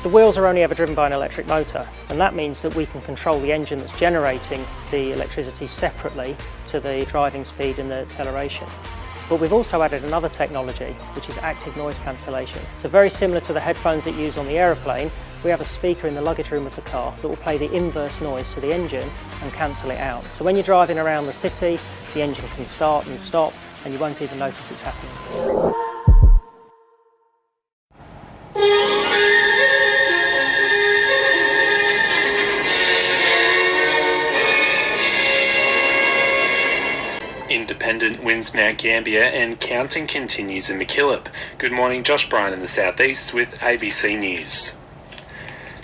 The wheels are only ever driven by an electric motor, and that means that we can control the engine that's generating the electricity separately to the driving speed and the acceleration. But we've also added another technology, which is active noise cancellation. So very similar to the headphones that you use on the aeroplane, we have a speaker in the luggage room of the car that will play the inverse noise to the engine and cancel it out. So when you're driving around the city, the engine can start and stop, and you won't even notice it's happening. Independent wins Mount Gambier and counting continues in MacKillop. Good morning, Josh Brydon in the southeast with ABC News.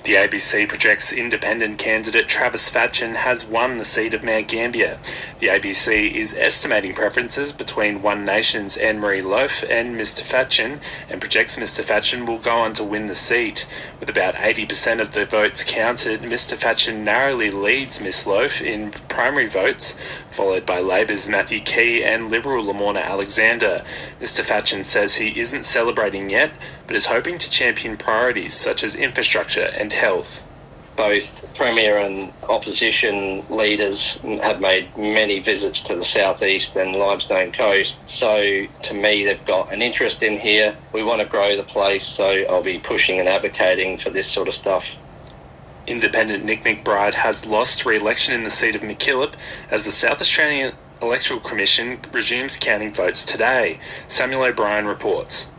The ABC projects independent candidate Travis Fatchen has won the seat of Mount Gambier. The ABC is estimating preferences between One Nation's Anne-Marie Loaf and Mr Fatchen, and projects Mr Fatchen will go on to win the seat. With about 80% of the votes counted, Mr Fatchen narrowly leads Miss Loaf in primary votes, followed by Labor's Matthew Key and Liberal Lamorna Alexander. Mr Fatchen says he isn't celebrating yet, but is hoping to champion priorities such as infrastructure and health. Both Premier and opposition leaders have made many visits to the southeast and Limestone coast, so to me they've got an interest in here. We want to grow the place, so I'll be pushing and advocating for this sort of stuff. Independent Nick McBride has lost re-election in the seat of MacKillop as the South Australian Electoral Commission resumes counting votes today. Samuel O'Brien reports.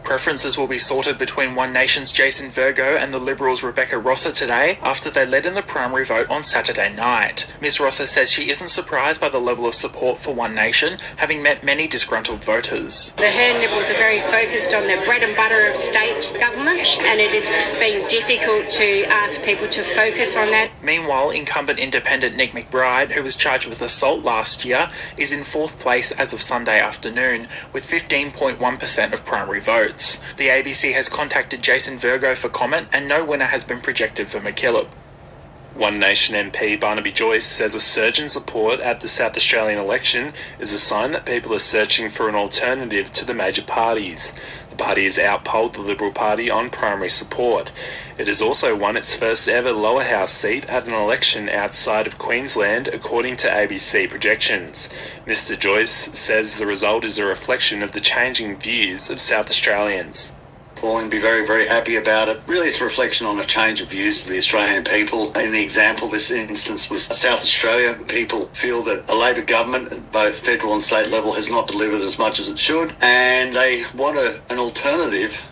Preferences will be sorted between One Nation's Jason Virgo and the Liberals' Rebecca Rosser today after they led in the primary vote on Saturday night. Ms Rosser says she isn't surprised by the level of support for One Nation, having met many disgruntled voters. The Hern Liberals are very focused on the bread and butter of state government, and it has been difficult to ask people to focus on that. Meanwhile, incumbent independent Nick McBride, who was charged with assault last year, is in fourth place as of Sunday afternoon, with 15.1% of primary votes. The ABC has contacted Jason Virgo for comment, and no winner has been projected for MacKillop. One Nation MP Barnaby Joyce says a surge in support at the South Australian election is a sign that people are searching for an alternative to the major parties. The party has outpolled the Liberal Party on primary support. It has also won its first ever lower house seat at an election outside of Queensland, according to ABC projections. Mr Joyce says the result is a reflection of the changing views of South Australians. Pauline be very, very happy about it. Really, it's a reflection on a change of views of the Australian people. In the example, this instance was South Australia. People feel that a Labor government at both federal and state level has not delivered as much as it should, and they want an alternative.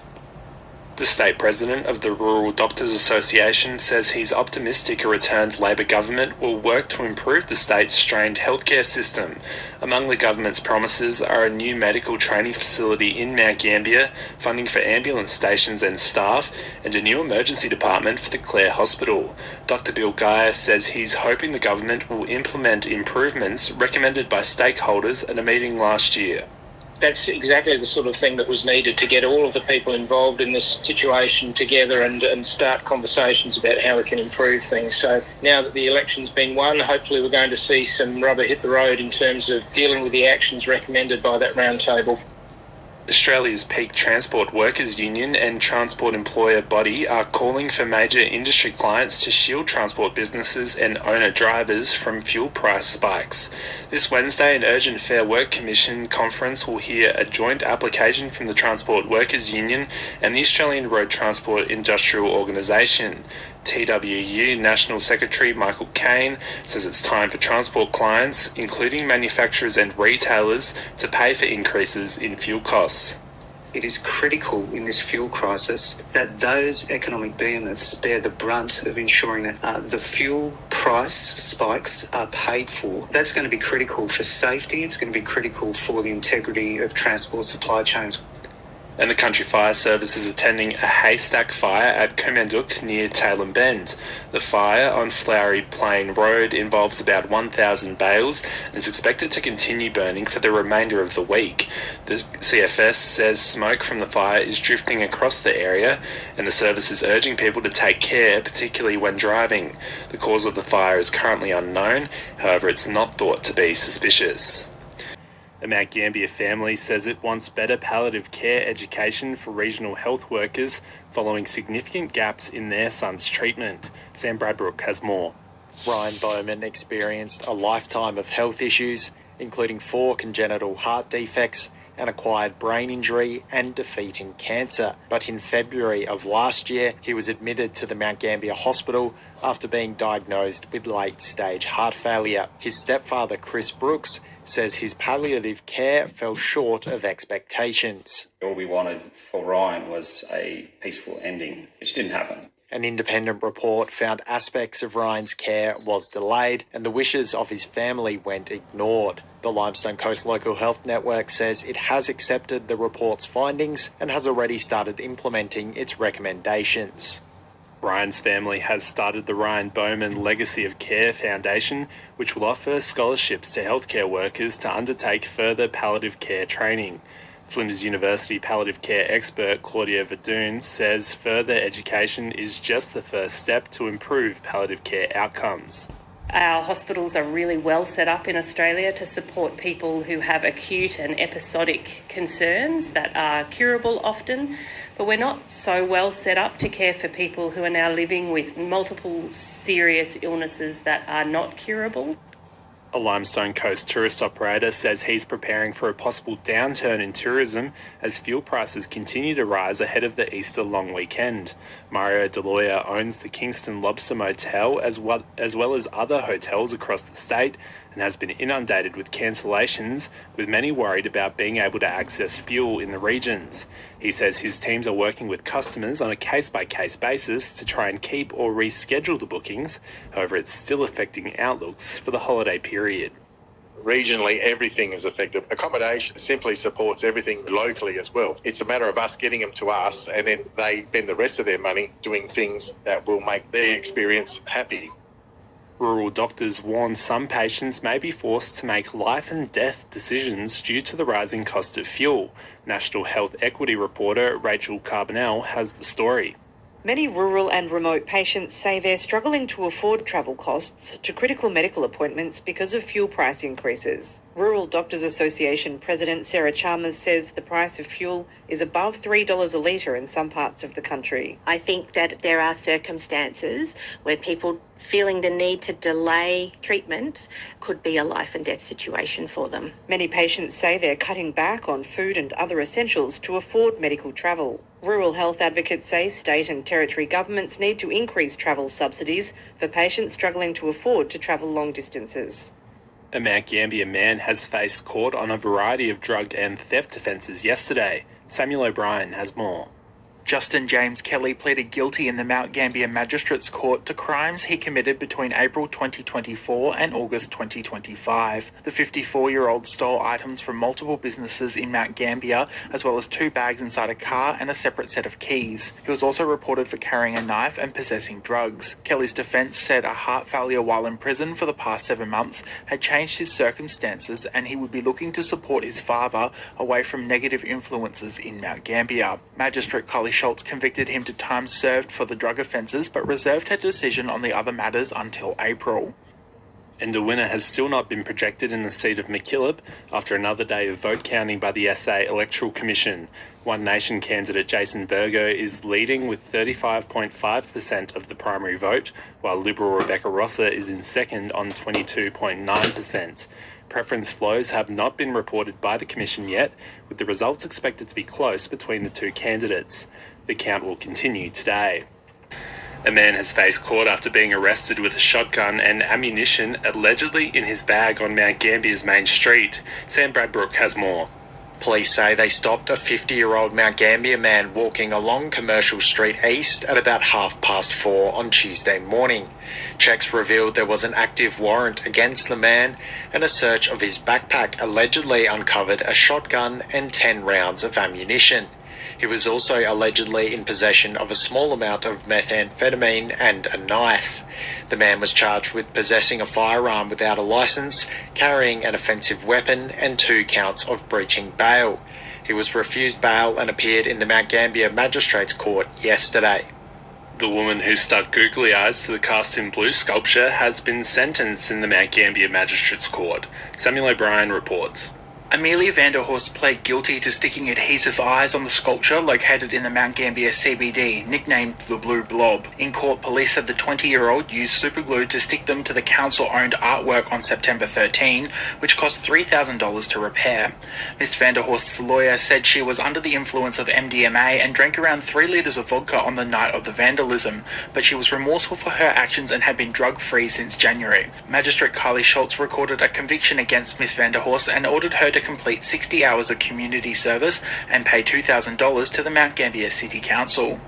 The state president of the Rural Doctors Association says he's optimistic a returned Labor government will work to improve the state's strained healthcare system. Among the government's promises are a new medical training facility in Mount Gambier, funding for ambulance stations and staff, and a new emergency department for the Clare Hospital. Dr Bill Geyer says he's hoping the government will implement improvements recommended by stakeholders at a meeting last year. That's exactly the sort of thing that was needed to get all of the people involved in this situation together and start conversations about how we can improve things. So now that the election's been won, hopefully we're going to see some rubber hit the road in terms of dealing with the actions recommended by that roundtable. Australia's Peak Transport Workers Union and Transport Employer Body are calling for major industry clients to shield transport businesses and owner-drivers from fuel price spikes. This Wednesday, an Urgent Fair Work Commission conference will hear a joint application from the Transport Workers Union and the Australian Road Transport Industrial Organisation. TWU National Secretary Michael Cain says it's time for transport clients, including manufacturers and retailers, to pay for increases in fuel costs. It is critical in this fuel crisis that those economic behemoths bear the brunt of ensuring that the fuel price spikes are paid for. That's going to be critical for safety. It's going to be critical for the integrity of transport supply chains. And the Country Fire Service is attending a haystack fire at Kumanduk near Tailem Bend. The fire on Flowery Plain Road involves about 1,000 bales and is expected to continue burning for the remainder of the week. The CFS says smoke from the fire is drifting across the area, and the service is urging people to take care, particularly when driving. The cause of the fire is currently unknown, however it's not thought to be suspicious. A Mount Gambier family says it wants better palliative care education for regional health workers following significant gaps in their son's treatment. Sam Bradbrook has more. Ryan Bowman experienced a lifetime of health issues, including 4 congenital heart defects, an acquired brain injury and defeating cancer. But in February of last year, he was admitted to the Mount Gambier Hospital after being diagnosed with late-stage heart failure. His stepfather, Chris Brooks, says his palliative care fell short of expectations. All we wanted for Ryan was a peaceful ending, which didn't happen. An independent report found aspects of Ryan's care was delayed and the wishes of his family went ignored. The Limestone Coast Local Health Network says it has accepted the report's findings and has already started implementing its recommendations. Ryan's family has started the Ryan Bowman Legacy of Care Foundation, which will offer scholarships to healthcare workers to undertake further palliative care training. Flinders University palliative care expert Claudia Verdun says further education is just the first step to improve palliative care outcomes. Our hospitals are really well set up in Australia to support people who have acute and episodic concerns that are curable often, but we're not so well set up to care for people who are now living with multiple serious illnesses that are not curable. A Limestone Coast tourist operator says he's preparing for a possible downturn in tourism as fuel prices continue to rise ahead of the Easter long weekend. Mario Deloya owns the Kingston Lobster Motel as well as other hotels across the state and has been inundated with cancellations, with many worried about being able to access fuel in the regions. He says his teams are working with customers on a case-by-case basis to try and keep or reschedule the bookings. However, it's still affecting outlooks for the holiday period. Regionally, everything is affected. Accommodation simply supports everything locally as well. It's a matter of us getting them to us, and then they spend the rest of their money doing things that will make their experience happy. Rural doctors warn some patients may be forced to make life and death decisions due to the rising cost of fuel. National Health Equity reporter Rachel Carbonell has the story. Many rural and remote patients say they're struggling to afford travel costs to critical medical appointments because of fuel price increases. Rural Doctors Association President Sarah Chalmers says the price of fuel is above $3 a litre in some parts of the country. I think that there are circumstances where people feeling the need to delay treatment could be a life and death situation for them. Many patients say they're cutting back on food and other essentials to afford medical travel. Rural health advocates say state and territory governments need to increase travel subsidies for patients struggling to afford to travel long distances. A Mount Gambier man has faced court on a variety of drug and theft offences yesterday. Samuel O'Brien has more. Justin James Kelly pleaded guilty in the Mount Gambier Magistrates Court to crimes he committed between April 2024 and August 2025. The 54-year-old stole items from multiple businesses in Mount Gambier, as well as 2 bags inside a car and a separate set of keys. He was also reported for carrying a knife and possessing drugs. Kelly's defence said a heart failure while in prison for the past 7 months had changed his circumstances and he would be looking to support his father away from negative influences in Mount Gambier. Magistrate Collie Schultz convicted him to time served for the drug offences but reserved her decision on the other matters until April. And a winner has still not been projected in the seat of MacKillop after another day of vote counting by the SA Electoral Commission. One Nation candidate Jason Virgo is leading with 35.5% of the primary vote, while Liberal Rebecca Rosser is in second on 22.9%. Preference flows have not been reported by the Commission yet, with the results expected to be close between the two candidates. The count will continue today. A man has faced court after being arrested with a shotgun and ammunition allegedly in his bag on Mount Gambier's main street. Sam Bradbrook has more. Police say they stopped a 50-year-old Mount Gambier man walking along Commercial Street East at about 4:30 on Tuesday morning. Checks revealed there was an active warrant against the man, and a search of his backpack allegedly uncovered a shotgun and 10 rounds of ammunition. He was also allegedly in possession of a small amount of methamphetamine and a knife. The man was charged with possessing a firearm without a licence, carrying an offensive weapon, and 2 counts of breaching bail. He was refused bail and appeared in the Mount Gambier Magistrates Court yesterday. The woman who stuck googly eyes to the cast in blue sculpture has been sentenced in the Mount Gambier Magistrates Court. Samuel O'Brien reports. Amelia Vanderhorst pled guilty to sticking adhesive eyes on the sculpture located in the Mount Gambier CBD, nicknamed the Blue Blob. In court, police said the 20-year-old used superglue to stick them to the council-owned artwork on September 13, which cost $3,000 to repair. Ms. Vanderhorst's lawyer said she was under the influence of MDMA and drank around 3 litres of vodka on the night of the vandalism, but she was remorseful for her actions and had been drug-free since January. Magistrate Carly Schultz recorded a conviction against Ms. Vanderhorst and ordered her to complete 60 hours of community service and pay $2,000 to the Mount Gambier City Council.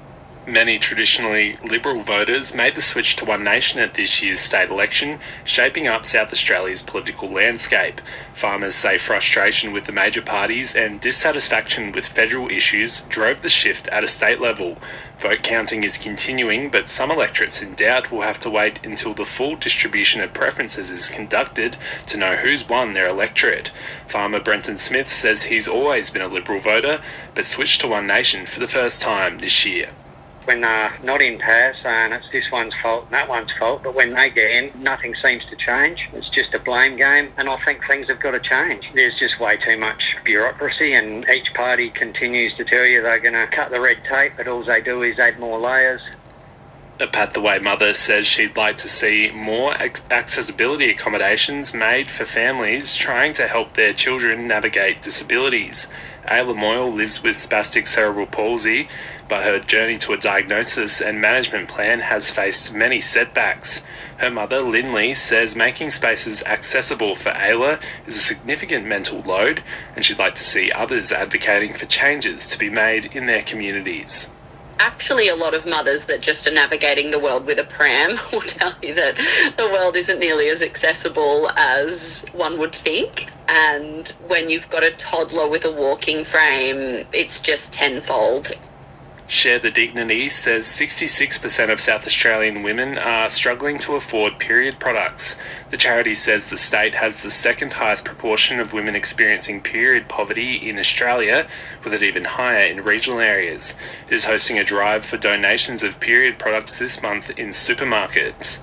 Many traditionally Liberal voters made the switch to One Nation at this year's state election, shaping up South Australia's political landscape. Farmers say frustration with the major parties and dissatisfaction with federal issues drove the shift at a state level. Vote counting is continuing, but some electorates in doubt will have to wait until the full distribution of preferences is conducted to know who's won their electorate. Farmer Brenton Smith says he's always been a Liberal voter, but switched to One Nation for the first time this year. When they're not in power, saying it's this one's fault and that one's fault, but when they get in, nothing seems to change. It's just a blame game, and I think things have got to change. There's just way too much bureaucracy, and each party continues to tell you they're going to cut the red tape, but all they do is add more layers. A Pat the Way mother says she'd like to see more accessibility accommodations made for families trying to help their children navigate disabilities. Ayla Moyle lives with spastic cerebral palsy, but her journey to a diagnosis and management plan has faced many setbacks. Her mother, Lindley, says making spaces accessible for Ayla is a significant mental load, and she'd like to see others advocating for changes to be made in their communities. Actually, a lot of mothers that just are navigating the world with a pram will tell you that the world isn't nearly as accessible as one would think. And when you've got a toddler with a walking frame, it's just tenfold. Share the Dignity says 66% of South Australian women are struggling to afford period products. The charity says the state has the second highest proportion of women experiencing period poverty in Australia, with it even higher in regional areas. It is hosting a drive for donations of period products this month in supermarkets.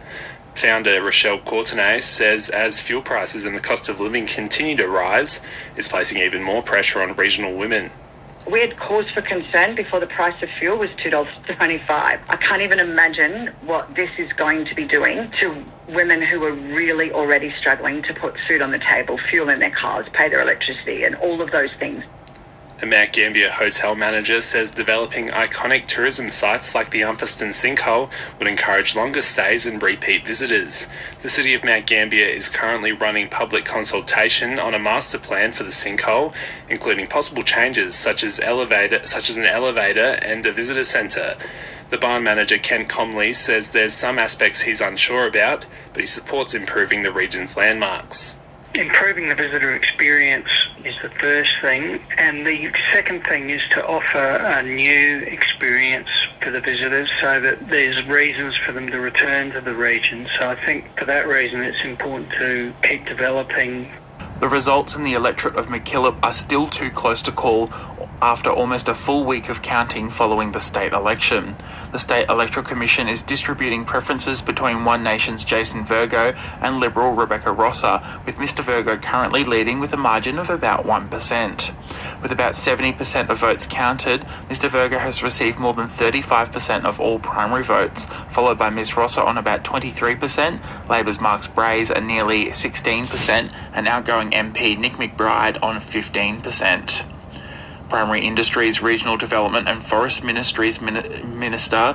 Founder Rochelle Courtenay says as fuel prices and the cost of living continue to rise, it's placing even more pressure on regional women. We had cause for concern before the price of fuel was $2.25. I can't even imagine what this is going to be doing to women who are really already struggling to put food on the table, fuel in their cars, pay their electricity, and all of those things. A Mount Gambier hotel manager says developing iconic tourism sites like the Umphaston Sinkhole would encourage longer stays and repeat visitors. The City of Mount Gambier is currently running public consultation on a master plan for the sinkhole, including possible changes such as an elevator and a visitor centre. The barn manager, Kent Comley, says there's some aspects he's unsure about, but he supports improving the region's landmarks. Improving the visitor experience is the first thing, and the second thing is to offer a new experience for the visitors so that there's reasons for them to return to the region. So I think for that reason it's important to keep developing. The results in the electorate of MacKillop are still too close to call after almost a full week of counting following the state election. The State Electoral Commission is distributing preferences between One Nation's Jason Virgo and Liberal Rebecca Rosser, with Mr Virgo currently leading with a margin of about 1%. With about 70% of votes counted, Mr Virgo has received more than 35% of all primary votes, followed by Ms Rosser on about 23%, Labor's Mark Brays at nearly 16%, and outgoing MP Nick McBride on 15%. Primary Industries, Regional Development and Forest Ministries Minister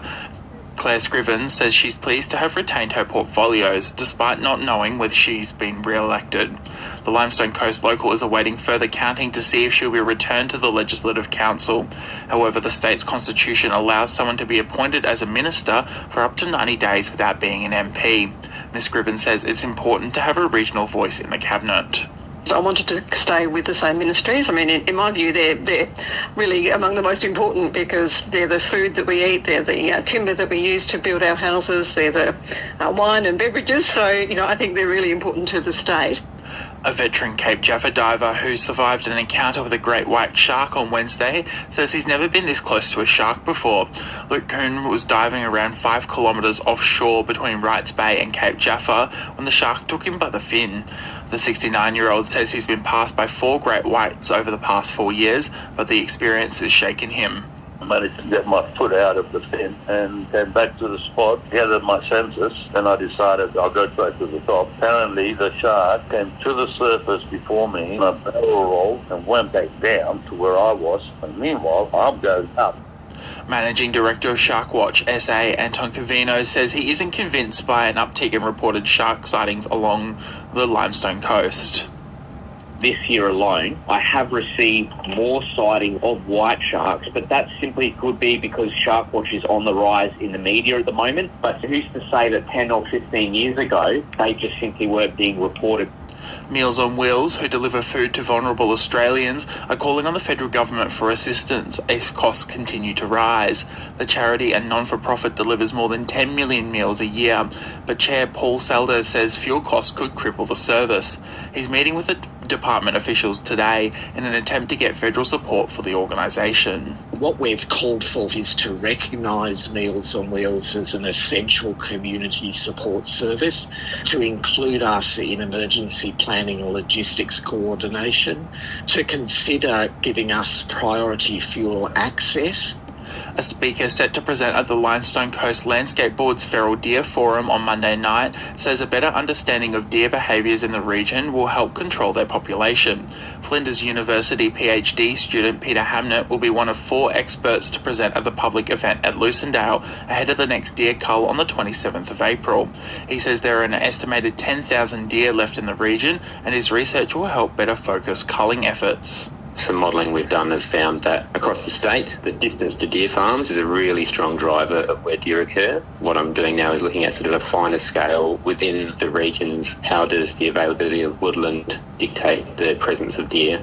Claire Scriven says she's pleased to have retained her portfolios, despite not knowing whether she's been re-elected. The Limestone Coast Local is awaiting further counting to see if she'll be returned to the Legislative Council. However, the state's constitution allows someone to be appointed as a minister for up to 90 days without being an MP. Ms Scriven says it's important to have a regional voice in the cabinet. I wanted to stay with the same ministries. I mean, in my view, they're really among the most important because they're the food that we eat, they're the timber that we use to build our houses, they're the wine and beverages. So, I think they're really important to the state. A veteran Cape Jaffa diver who survived an encounter with a great white shark on Wednesday says he's never been this close to a shark before. Luke Coon was diving around 5 kilometres offshore between Wrights Bay and Cape Jaffa when the shark took him by the fin. The 69-year-old says he's been passed by 4 great whites over the past 4 years, but the experience has shaken him. I managed to get my foot out of the fin and came back to the spot, gathered my senses, and I decided I'll go straight to the top. Apparently the shark came to the surface before me, and I barrel rolled and went back down to where I was, and meanwhile I'm going up. Managing Director of Shark Watch SA, Anton Cavino, says he isn't convinced by an uptick in reported shark sightings along the Limestone coast. This year alone, I have received more sightings of white sharks, but that simply could be because Shark Watch is on the rise in the media at the moment. But who's to say that 10 or 15 years ago, they just simply weren't being reported? Meals on Wheels, who deliver food to vulnerable Australians, are calling on the federal government for assistance as costs continue to rise. The charity and non-for-profit delivers more than 10 million meals a year, but Chair Paul Selder says fuel costs could cripple the service. He's meeting with the department officials today in an attempt to get federal support for the organisation. What we've called for is to recognise Meals on Wheels as an essential community support service, to include us in emergency planning and logistics coordination, to consider giving us priority fuel access. A speaker set to present at the Limestone Coast Landscape Board's Feral Deer Forum on Monday night says a better understanding of deer behaviours in the region will help control their population. Flinders University PhD student Peter Hamnett will be one of 4 experts to present at the public event at Lucendale ahead of the next deer cull on the 27th of April. He says there are an estimated 10,000 deer left in the region, and his research will help better focus culling efforts. Some modelling we've done has found that across the state, the distance to deer farms is a really strong driver of where deer occur. What I'm doing now is looking at sort of a finer scale within the regions. How does the availability of woodland dictate the presence of deer?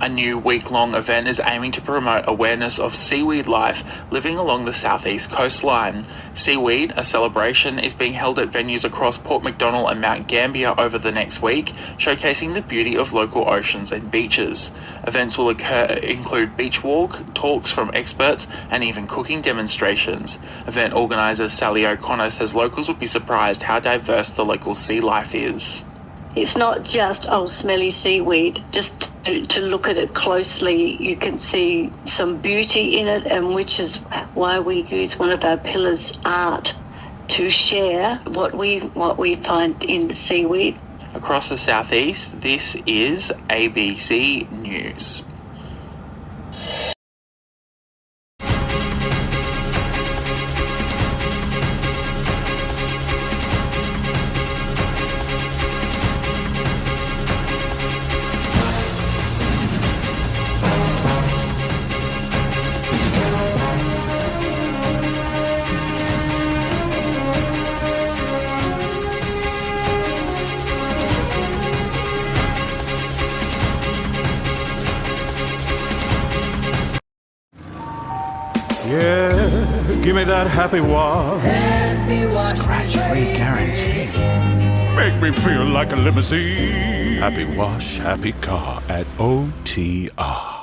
A new week-long event is aiming to promote awareness of seaweed life living along the southeast coastline. Seaweed, a celebration, is being held at venues across Port Macdonald and Mount Gambier over the next week, showcasing the beauty of local oceans and beaches. Events will include beach walk, talks from experts, and even cooking demonstrations. Event organiser Sally O'Connor says locals will be surprised how diverse the local sea life is. It's not just, smelly seaweed. Just to look at it closely, you can see some beauty in it, and which is why we use one of our pillars, art, to share what we find in the seaweed. Across the southeast, this is ABC News. Yeah, give me that happy wash. Scratch-free guarantee. Make me feel like a limousine. Happy wash, happy car at OTR.